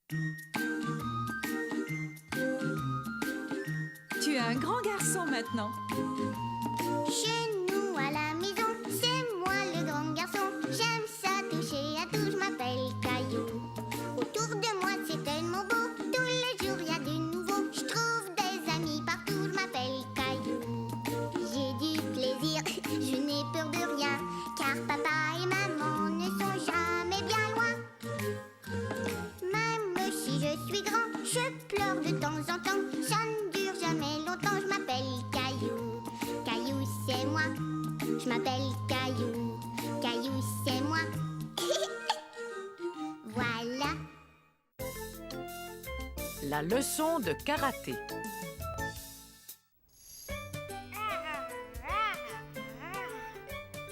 Tu es un grand garçon maintenant. Chez nous à la maison, c'est moi le grand garçon. J'aime ça toucher à tout, je m'appelle Caillou. Autour de moi c'est tellement beau, tous les jours il y a du nouveau. Je trouve des amis partout, je m'appelle Caillou. J'ai du plaisir, je n'ai peur de rien, car papa et maman ne sont jamais bien loin. Même si je suis grand, je pleure de temps en temps. Ça ne dure jamais longtemps, je m'appelle Caillou. Caillou, c'est moi. Je m'appelle Caillou. Caillou, c'est moi. Voilà. La leçon de karaté.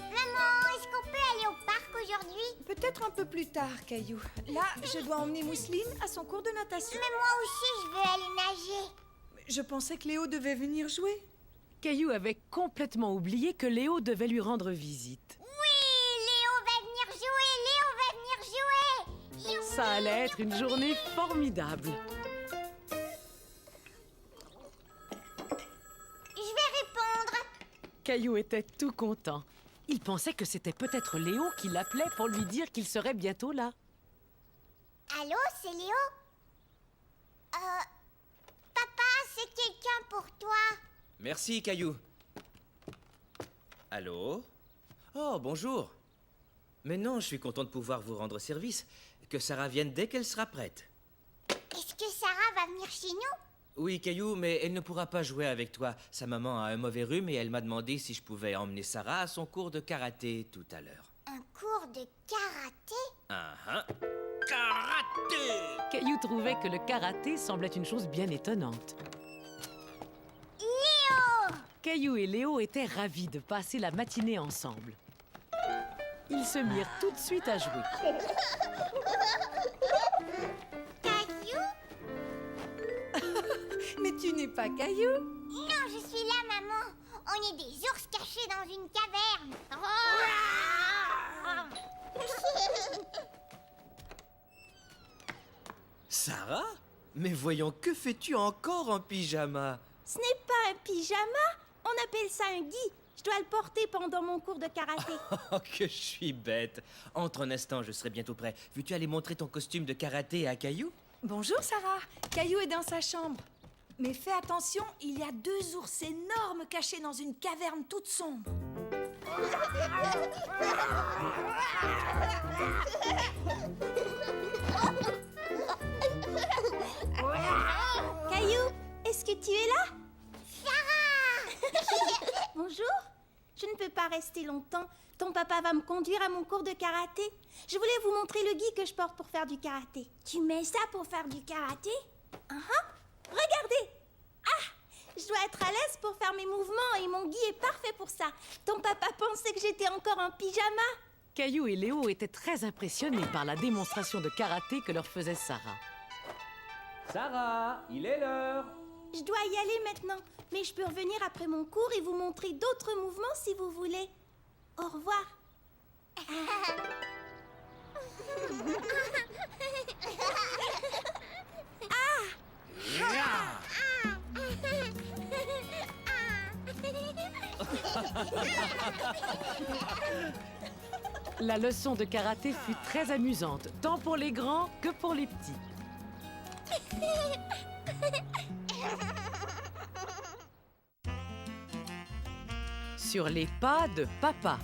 Maman, est-ce qu'on peut aller au parc aujourd'hui? Peut-être un peu plus tard, Caillou. Là, je dois emmener Mousseline à son cours de natation. Mais moi aussi, je veux aller nager. Je pensais que Léo devait venir jouer. Caillou avait complètement oublié que Léo devait lui rendre visite. Oui, Léo va venir jouer. Léo va venir jouer. Ça allait être une journée formidable. Je vais répondre. Caillou était tout content. Il pensait que c'était peut-être Léo qui l'appelait pour lui dire qu'il serait bientôt là. Allô, c'est Léo? Papa, c'est quelqu'un pour toi. Merci, Caillou. Allô? Oh, bonjour. Mais non, je suis content de pouvoir vous rendre service. Que Sarah vienne dès qu'elle sera prête. Est-ce que Sarah va venir chez nous? Oui, Caillou, mais elle ne pourra pas jouer avec toi. Sa maman a un mauvais rhume et elle m'a demandé si je pouvais emmener Sarah à son cours de karaté tout à l'heure. Un cours de karaté? Ah ah. Karaté! Caillou trouvait que le karaté semblait une chose bien étonnante. Léo! Caillou et Léo étaient ravis de passer la matinée ensemble. Ils se mirent tout de suite à jouer. Caillou? Mais tu n'es pas Caillou. Non, je suis là, maman. On est des ours cachés dans une caverne. Sarah? Mais voyons, que fais-tu encore en pyjama? Ce n'est pas un pyjama, on appelle ça un gi. Je dois le porter pendant mon cours de karaté. Oh, que je suis bête. Entre un instant, je serai bientôt prêt. Veux-tu aller montrer ton costume de karaté à Caillou? Bonjour, Sarah. Caillou est dans sa chambre. Mais fais attention, il y a 2 ours énormes cachés dans une caverne toute sombre. Caillou, est-ce que tu es là? Sarah! Bonjour. Je ne peux pas rester longtemps. Ton papa va me conduire à mon cours de karaté. Je voulais vous montrer le gi que je porte pour faire du karaté. Tu mets ça pour faire du karaté? Regardez! Ah! Je dois être à l'aise pour faire mes mouvements et mon gi est parfait pour ça. Ton papa pensait que j'étais encore en pyjama. Caillou et Léo étaient très impressionnés par la démonstration de karaté que leur faisait Sarah. Sarah, il est l'heure. Je dois y aller maintenant, mais je peux revenir après mon cours et vous montrer d'autres mouvements si vous voulez. Au revoir. La leçon de karaté fut très amusante, tant pour les grands que pour les petits. Sur les pas de papa.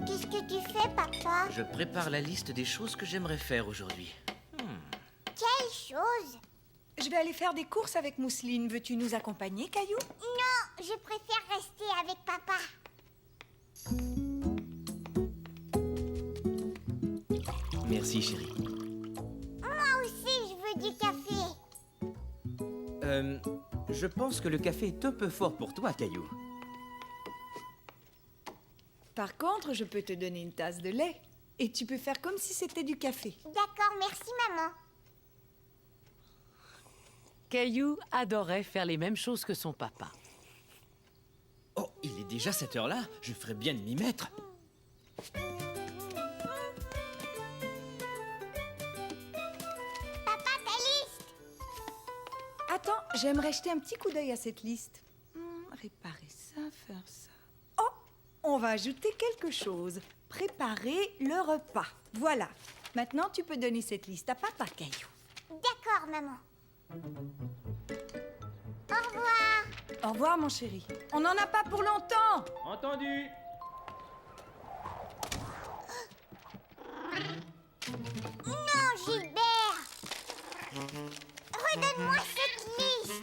Qu'est-ce que tu fais, papa? Je prépare la liste des choses que j'aimerais faire aujourd'hui. Quelle chose? Je vais aller faire des courses avec Mousseline. Veux-tu nous accompagner, Caillou? Non, je préfère rester avec papa. Merci, chérie. Moi aussi, je veux du café. Je pense que le café est un peu fort pour toi, Caillou. Par contre, je peux te donner une tasse de lait. Et tu peux faire comme si c'était du café. D'accord, merci, maman. Caillou adorait faire les mêmes choses que son papa. Oh, Il est déjà cette heure-là. Je ferais bien de m'y mettre. Papa, ta liste. Attends, j'aimerais jeter un petit coup d'œil à cette liste. Réparer ça, faire ça. Oh, on va ajouter quelque chose. Préparer le repas. Voilà. Maintenant, tu peux donner cette liste à papa, Caillou. D'accord, maman. Au revoir. Au revoir, mon chéri. On n'en a pas pour longtemps. Entendu. Non, Gilbert. Redonne-moi cette liste.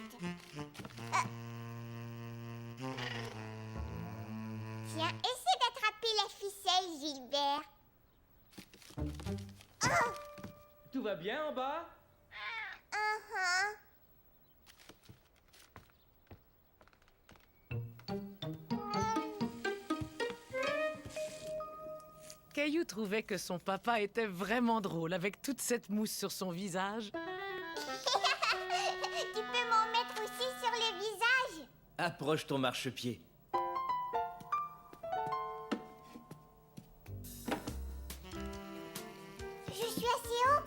Tiens, essaie d'attraper la ficelle, Gilbert. Tout va bien en bas? Uh-huh. Caillou trouvait que son papa était vraiment drôle avec toute cette mousse sur son visage. Tu peux m'en mettre aussi sur le visage? Approche ton marchepied. Je suis assez haut.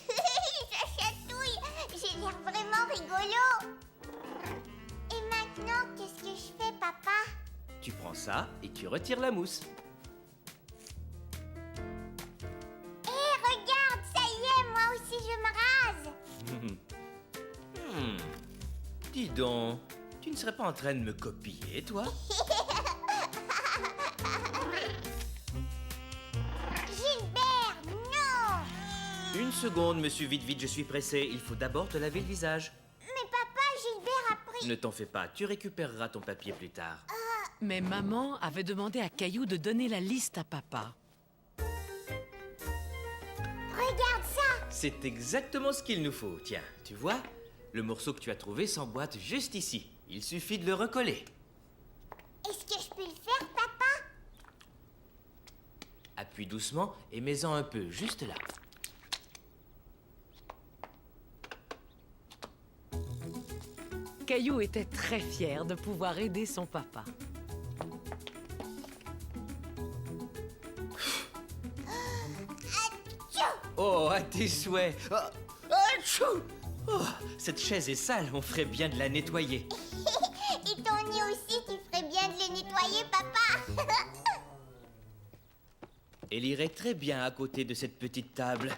Ça chatouille. J'ai l'air vraiment rigolo. Et maintenant, qu'est-ce que je fais, papa? Tu prends ça et tu retires la mousse. Hé, regarde, ça y est, moi aussi je me rase. Dis donc, tu ne serais pas en train de me copier, toi? Gilbert, non. Une seconde, monsieur, vite, vite, je suis pressé. Il faut d'abord te laver le visage. Mais papa, Gilbert a pris... Ne t'en fais pas, tu récupéreras ton papier plus tard. Mais maman avait demandé à Caillou de donner la liste à papa. Regarde ça. C'est exactement ce qu'il nous faut. Tiens, tu vois? Le morceau que tu as trouvé s'emboîte juste ici. Il suffit de le recoller. Est-ce que je peux le faire, papa? Appuie doucement et mets-en un peu, juste là. Caillou était très fier de pouvoir aider son papa. Oh, à tes souhaits. Oh, atchou! Oh, cette chaise est sale, on ferait bien de la nettoyer. Et ton nez aussi, tu ferais bien de le nettoyer, papa. Elle irait très bien à côté de cette petite table.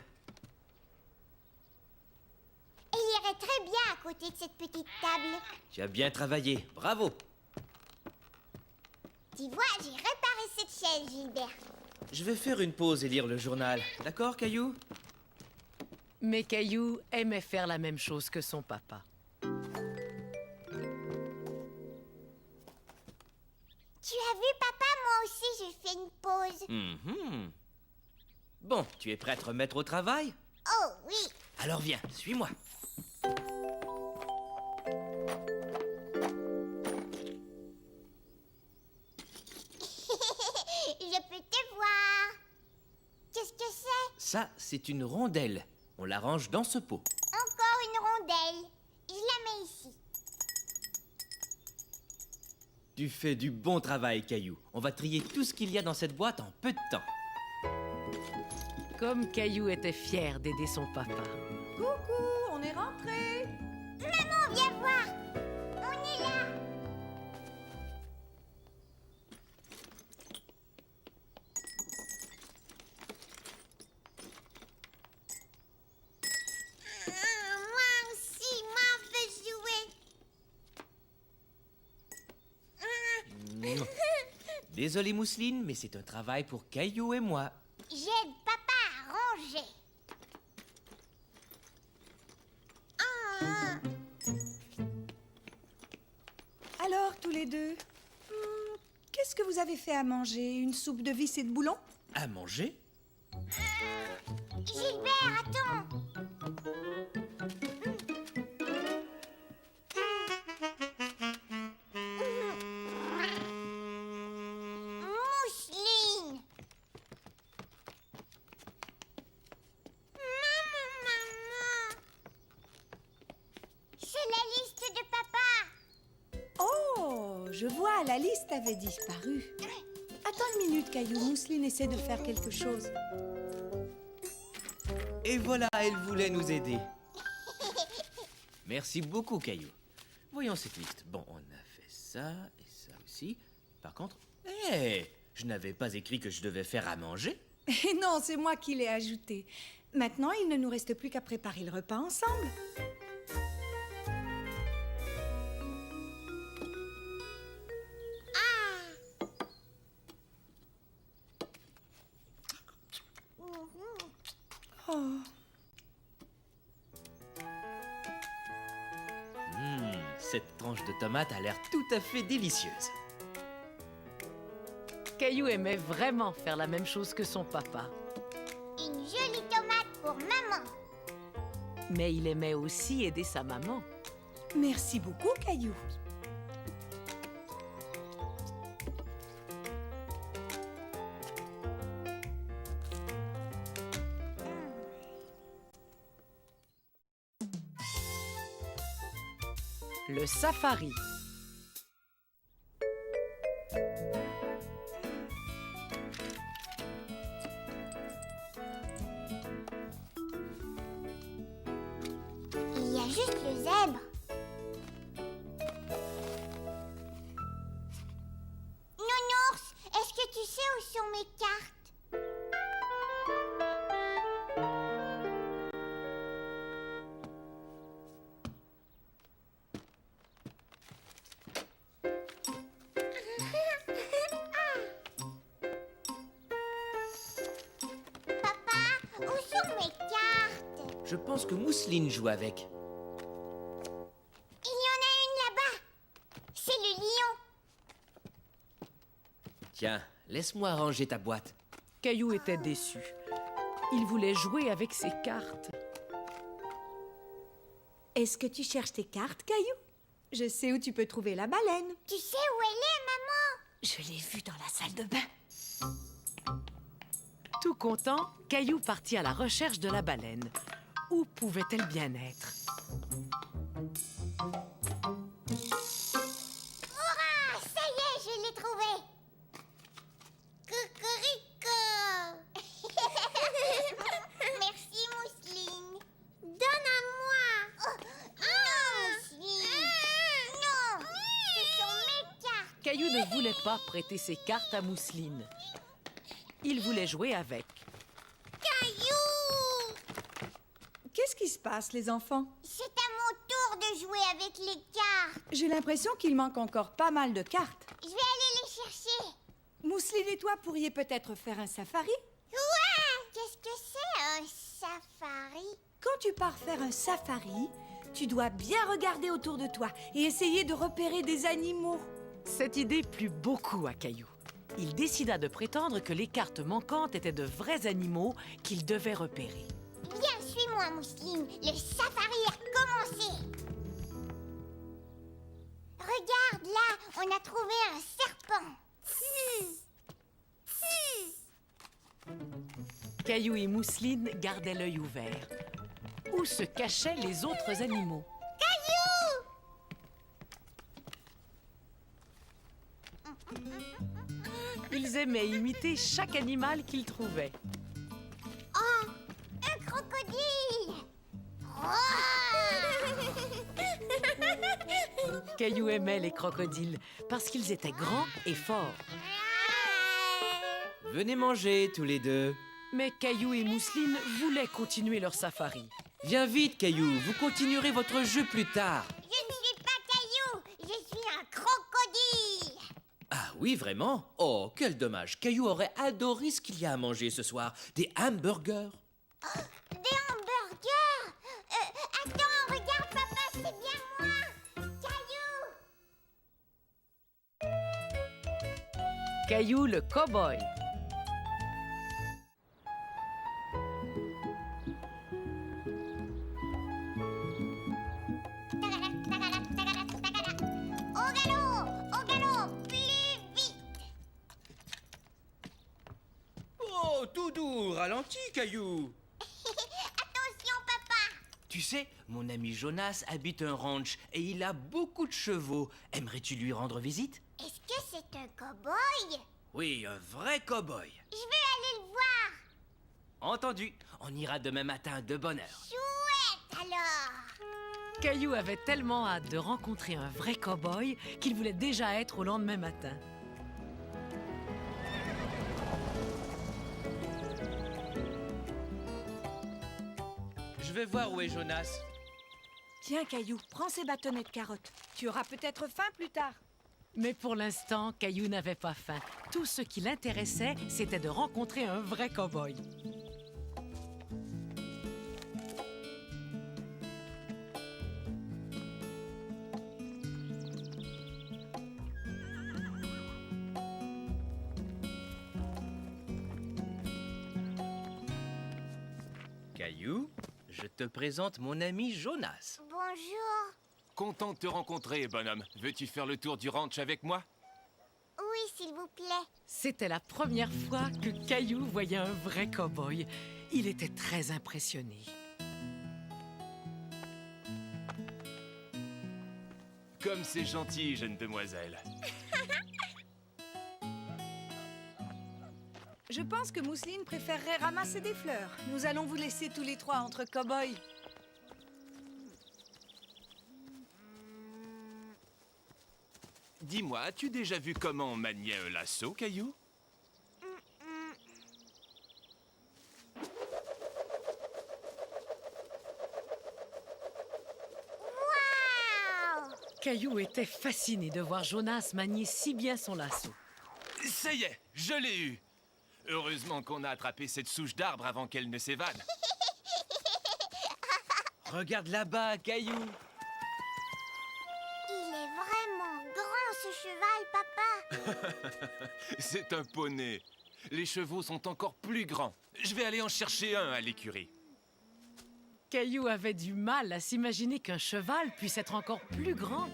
Et il irait très bien à côté de cette petite table. Tu as bien travaillé, bravo. Tu vois, j'ai réparé cette chaise, Gilbert. Je vais faire une pause et lire le journal. D'accord, Caillou? Mais Caillou aimait faire la même chose que son papa. Tu as vu, papa, moi aussi, j'ai fait une pause. Mhm. Bon, tu es prêt à te remettre au travail? Oh, oui. Alors viens, suis-moi. Je peux te voir. Qu'est-ce que c'est? Ça, c'est une rondelle. On la range dans ce pot. Encore une rondelle. Je la mets ici. Tu fais du bon travail, Caillou. On va trier tout ce qu'il y a dans cette boîte en peu de temps. Comme Caillou était fier d'aider son papa. Coucou, on est rentrés. Maman, viens voir. On est là. Moi aussi, moi, veux jouer. Désolé, Mousseline, mais c'est un travail pour Caillou et moi. J'aide papa à ranger. Alors, tous les deux, qu'est-ce que vous avez fait à manger? Une soupe de vis et de boulons? À manger? Gilbert, attends. Mousseline. Maman. C'est la liste de papa. Oh, je vois, la liste avait disparu. Attends une minute, Caillou. Mousseline essaie de faire quelque chose. Et voilà, elle voulait nous aider. Merci beaucoup, Caillou. Voyons cette liste. Bon, on a fait ça et ça aussi. Par contre, je n'avais pas écrit que je devais faire à manger. Et non, c'est moi qui l'ai ajouté. Maintenant, il ne nous reste plus qu'à préparer le repas ensemble. Oh. Cette tranche de tomate a l'air tout à fait délicieuse. Caillou aimait vraiment faire la même chose que son papa. Une jolie tomate pour maman. Mais il aimait aussi aider sa maman. Merci beaucoup, Caillou. Le safari. Il y a juste le zèbre. Nounours, est-ce que tu sais où sont mes cartes? Papa, où sont mes cartes? Je pense que Mousseline joue avec. Il y en a une là-bas. C'est le lion. Tiens, laisse-moi ranger ta boîte. Caillou était déçu. Il voulait jouer avec ses cartes. Est-ce que tu cherches tes cartes, Caillou? Je sais où tu peux trouver la baleine. Tu sais où elle est, maman? Je l'ai vue dans la salle de bain. Tout content, Caillou partit à la recherche de la baleine. Où pouvait-elle bien être? Hurrah! Ça y est, je l'ai trouvée. Cocorico. Merci, Mousseline. Donne à moi. Oh, non, Mousseline. Non, ce sont mes cartes. Caillou ne voulait pas prêter ses cartes à Mousseline. Il voulait jouer avec. Caillou! Qu'est-ce qui se passe, les enfants? C'est à mon tour de jouer avec les cartes. J'ai l'impression qu'il manque encore pas mal de cartes. Je vais aller les chercher. Mousseline et toi pourriez peut-être faire un safari? Ouais! Qu'est-ce que c'est un safari? Quand tu pars faire un safari, tu dois bien regarder autour de toi et essayer de repérer des animaux. Cette idée plut beaucoup à Caillou. Il décida de prétendre que les cartes manquantes étaient de vrais animaux qu'il devait repérer. Viens, suis-moi, Mousseline. Le safari a commencé. Regarde, là, on a trouvé un serpent. Caillou et Mousseline gardaient l'œil ouvert. Où se cachaient les autres animaux? Ils aimaient imiter chaque animal qu'ils trouvaient. Oh, un crocodile. Caillou aimait les crocodiles parce qu'ils étaient grands et forts. Venez manger, tous les deux. Mais Caillou et Mousseline voulaient continuer leur safari. Viens vite, Caillou. Vous continuerez votre jeu plus tard. Je ne suis pas Caillou, je suis un crocodile. Ah oui, vraiment? Oh, quel dommage. Caillou aurait adoré ce qu'il y a à manger ce soir. Des hamburgers. Des hamburgers. Attends, regarde, papa, c'est bien moi. Caillou. Caillou le cow-boy. Au galop, plus vite. Oh, tout doux, ralentis, Caillou. Attention, papa. Tu sais, mon ami Jonas habite un ranch et il a beaucoup de chevaux. Aimerais-tu lui rendre visite? Est-ce que c'est un cow-boy? Oui, un vrai cow-boy. Je veux aller le voir. Entendu. On ira demain matin de bonne heure. Chouette alors. Caillou avait tellement hâte de rencontrer un vrai cow-boy qu'il voulait déjà être au lendemain matin. Je vais voir où est Jonas. Tiens, Caillou, prends ces bâtonnets de carottes. Tu auras peut-être faim plus tard. Mais pour l'instant, Caillou n'avait pas faim. Tout ce qui l'intéressait, c'était de rencontrer un vrai cow-boy. Caillou, je te présente mon ami Jonas. Bonjour. Content de te rencontrer, bonhomme. Veux-tu faire le tour du ranch avec moi? Oui, s'il vous plaît. C'était la première fois que Caillou voyait un vrai cow-boy. Il était très impressionné. Comme c'est gentil, jeune demoiselle. Je pense que Mousseline préférerait ramasser des fleurs. Nous allons vous laisser tous les trois entre cow-boys. Dis-moi, as-tu déjà vu comment on maniait un lasso, Caillou? Waouh! Caillou était fasciné de voir Jonas manier si bien son lasso. Ça y est, je l'ai eu! Heureusement qu'on a attrapé cette souche d'arbre avant qu'elle ne s'évade. Regarde là-bas, Caillou. Il est vraiment grand, ce cheval, papa. C'est un poney. Les chevaux sont encore plus grands. Je vais aller en chercher un à l'écurie. Caillou avait du mal à s'imaginer qu'un cheval puisse être encore plus grand.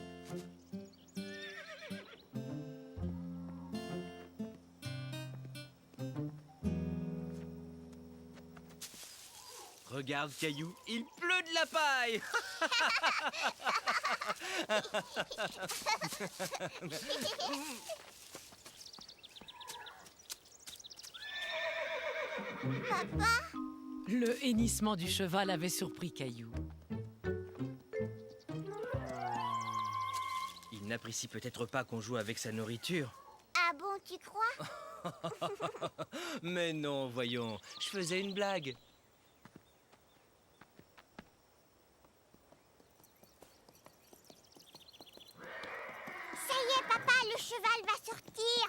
Regarde, Caillou, il pleut de la paille. Papa? Le hennissement du cheval avait surpris Caillou. Il n'apprécie peut-être pas qu'on joue avec sa nourriture. Ah bon, tu crois? Mais non, voyons, je faisais une blague. Ça y est, papa, le cheval va sortir.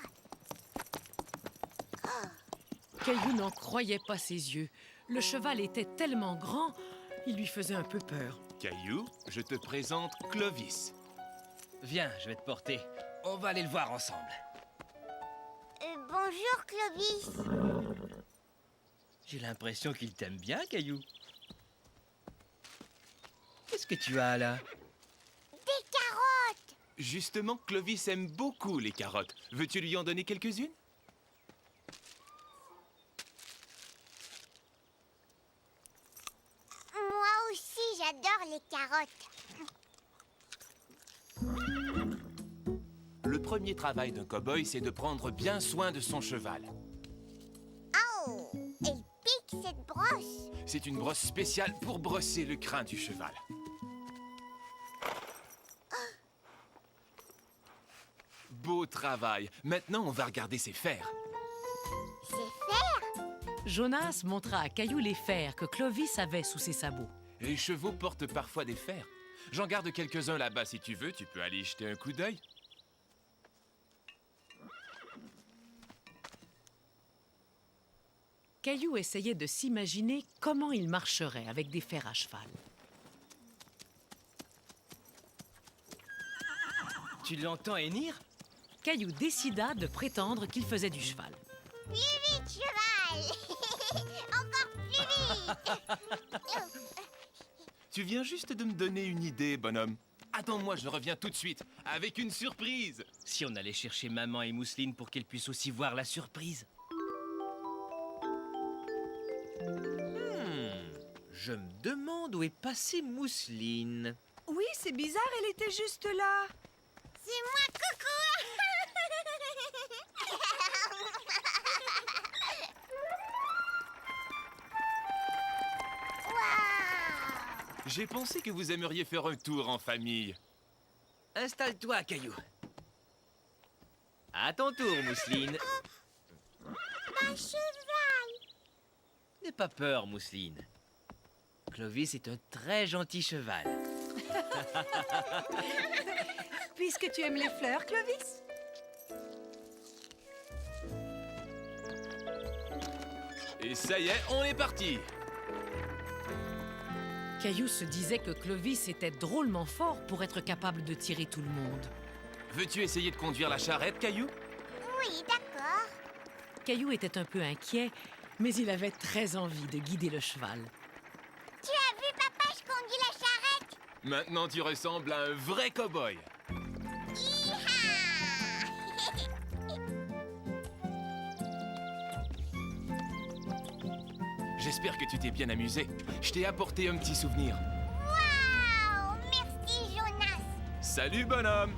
Caillou n'en croyait pas ses yeux. Le cheval était tellement grand, il lui faisait un peu peur. Caillou, je te présente Clovis. Viens, je vais te porter. On va aller le voir ensemble. Bonjour, Clovis. J'ai l'impression qu'il t'aime bien, Caillou. Qu'est-ce que tu as là? Des carottes. Justement, Clovis aime beaucoup les carottes. Veux-tu lui en donner quelques-unes? Moi aussi, j'adore les carottes. Le premier travail d'un cow-boy, c'est de prendre bien soin de son cheval. Oh, elle pique cette brosse. C'est une brosse spéciale pour brosser le crin du cheval. Beau travail. Maintenant, on va regarder ses fers. C'est faire. Jonas montra à Caillou les fers que Clovis avait sous ses sabots. Les chevaux portent parfois des fers. J'en garde quelques-uns là-bas si tu veux. Tu peux aller y jeter un coup d'œil. Caillou essayait de s'imaginer comment il marcherait avec des fers à cheval. Tu l'entends hennir? Caillou décida de prétendre qu'il faisait du cheval. Plus vite, cheval. Encore plus vite. Tu viens juste de me donner une idée, bonhomme. Attends-moi, je reviens tout de suite, avec une surprise. Si on allait chercher maman et Mousseline pour qu'elles puissent aussi voir la surprise. Je me demande où est passée Mousseline. Oui, c'est bizarre, elle était juste là. C'est moi, coucou. J'ai pensé que vous aimeriez faire un tour en famille. Installe-toi, Caillou. À ton tour, Mousseline. Un cheval. N'aie pas peur, Mousseline. Clovis est un très gentil cheval. Puisque tu aimes les fleurs, Clovis. Et ça y est, on est parti. Caillou se disait que Clovis était drôlement fort pour être capable de tirer tout le monde. Veux-tu essayer de conduire la charrette, Caillou? Oui, d'accord. Caillou était un peu inquiet, mais il avait très envie de guider le cheval. Tu as vu, papa, je conduis la charrette. Maintenant, tu ressembles à un vrai cow-boy. Hi-ha. J'espère que tu t'es bien amusé. Je t'ai apporté un petit souvenir. Waouh, merci, Jonas. Salut, bonhomme!